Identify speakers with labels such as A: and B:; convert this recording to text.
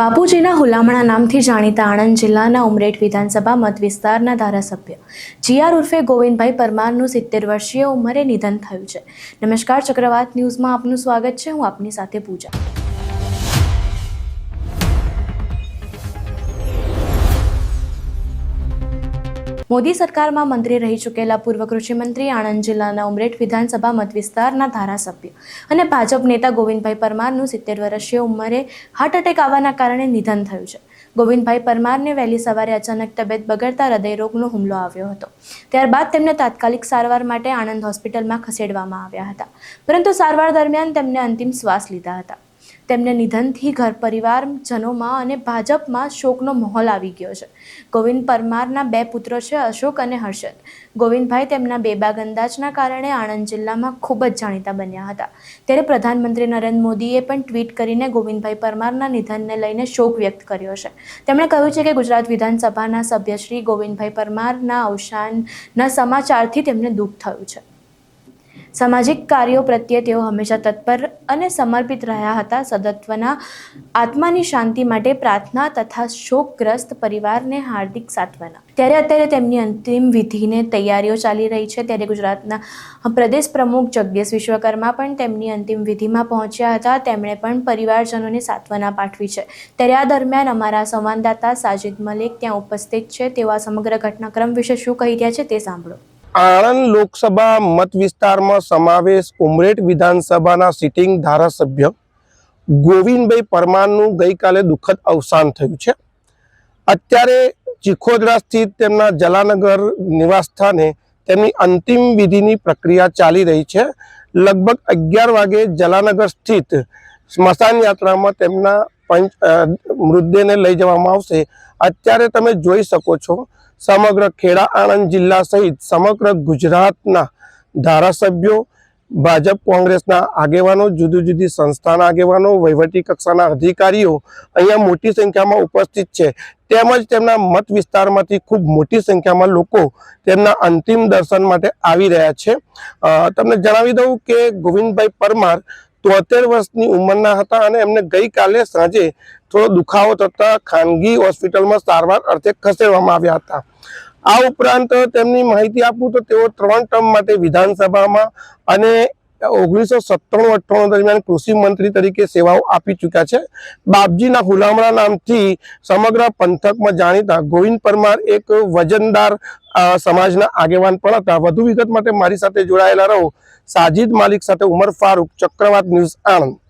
A: બાપુજીના હુલામણા નામથી જાણીતા આણંદ જિલ્લાના ઉમરેઠ વિધાનસભા મત વિસ્તારના ધારાસભ્ય જીઆર ઉર્ફે ગોવિંદભાઈ પરમારનું 70 વર્ષીય ઉંમરે નિધન થયું છે। નમસ્કાર, ચક્રવાત ન્યૂઝમાં આપનું સ્વાગત છે। હું આપની સાથે પૂજા। મોદી સરકારમાં મંત્રી રહી ચૂકેલા પૂર્વ કૃષિ મંત્રી, આણંદ જિલ્લાના ઉમરેઠ વિધાનસભા મત વિસ્તારના ધારાસભ્ય અને ભાજપ નેતા ગોવિંદભાઈ પરમારનું 70 વર્ષીય ઉંમરે હાર્ટ એટેક આવવાના કારણે નિધન થયું છે। ગોવિંદભાઈ પરમારને વહેલી સવારે અચાનક તબિયત બગડતા હૃદયરોગનો હુમલો આવ્યો હતો। ત્યારબાદ તેમને તાત્કાલિક સારવાર માટે આણંદ હોસ્પિટલમાં ખસેડવામાં આવ્યા હતા, પરંતુ સારવાર દરમિયાન તેમને અંતિમ શ્વાસ લીધા હતા। તેમને નિધનથી ઘર પરિવારજનોમાં અને ભાજપમાં શોકનો માહોલ આવી ગયો છે। ગોવિંદ પરમારના 2 પુત્રો છે, અશોક અને હર્ષદ। ગોવિંદભાઈ તેમના બેબાદ અંદાજના કારણે આણંદ જિલ્લામાં ખૂબ જ જાણીતા બન્યા હતા। ત્યારે પ્રધાનમંત્રી નરેન્દ્ર મોદીએ પણ ટ્વીટ કરીને ગોવિંદભાઈ પરમારના નિધનને લઈને શોક વ્યક્ત કર્યો છે। તેમણે કહ્યું છે કે ગુજરાત વિધાનસભાના સભ્ય શ્રી ગોવિંદભાઈ પરમારના અવસાનના સમાચારથી તેમને દુઃખ થયું છે। સામાજિક કાર્યો પ્રત્યે તેઓ હંમેશા તત્પર અને સમર્પિત રહ્યા હતા। સદત્વના આત્માની શાંતિ માટે પ્રાર્થના તથા શોકગ્રસ્ત પરિવારને હાર્દિક સાંત્વના। ત્યારે અત્યારે તેમની અંતિમ વિધિની તૈયારીઓ ચાલી રહી છે। ત્યારે ગુજરાતના પ્રદેશ પ્રમુખ જગદીશ વિશ્વકર્મા પણ તેમની અંતિમ વિધિમાં પહોંચ્યા હતા। તેમણે પણ પરિવારજનોને સાંત્વના પાઠવી છે। ત્યારે આ દરમિયાન અમારા સંવાદદાતા સાજિદ મલિક ત્યાં ઉપસ્થિત છે। તેઓ આ સમગ્ર ઘટનાક્રમ વિશે શું કહી રહ્યા છે તે સાંભળો।
B: આણંદ લોકસભા મત વિસ્તારમાં સમાવેશ ઉમરેઠ વિધાનસભાના સિટિંગ ધારાસભ્ય ગોવિંદભાઈ પરમારનું ગઈકાલે દુઃખદ અવસાન થયું છે। અત્યારે ચીખોદરા સ્થિત તેમના જલાનગર નિવાસ સ્થાને તેમની અંતિમ વિધિની પ્રક્રિયા ચાલી રહી છે। લગભગ 11 વાગે જલાનગર સ્થિત સ્મશાન યાત્રામાં તેમના મૃતદેહને લઈ જવામાં આવશે। અત્યારે તમે જોઈ શકો છો, સમગ્ર ખેડા આણંદ જિલ્લા સહિત સમગ્ર ગુજરાતના ધારાસભ્યો, ભાજપ કોંગ્રેસના આગેવાનો, જુદી જુદી સંસ્થાના આગેવાનો, વહીવટી કક્ષાના અધિકારીઓ અહીંયા મોટી સંખ્યામાં ઉપસ્થિત છે। તેમજ તેમના મત વિસ્તારમાંથી ખૂબ મોટી સંખ્યામાં લોકો તેમના અંતિમ દર્શન માટે આવી રહ્યા છે। તમને જણાવી દઉં કે ગોવિંદભાઈ પરમાર 73 વર્ષની ઉંમરના હતા અને એમને ગઈકાલે સાંજે થોડો દુખાવો થતાં ખાનગી હોસ્પિટલમાં સારવાર અર્થે ખસેડવામાં આવ્યા હતા। આ ઉપરાંત તેમની માહિતી આપું તો તેઓ 3 ટર્મ માટે વિધાનસભામાં અને 1997-98 દરમિયાન કૃષિ મંત્રી તરીકે સેવાઓ આપી ચૂક્યા છે। બાપજીના હુલામણા નામથી સમગ્ર પંથકમાં જાણીતા ગોવિંદ પરમાર એક વજનદાર સમાજના આગેવાન પણ હતા। વધુ વિગત માટે મારી સાથે જોડાયેલા રહો। સાજિદ માલિક સાથે ઉમર ફારૂક, ચક્રવાત ન્યૂઝ, આણંદ।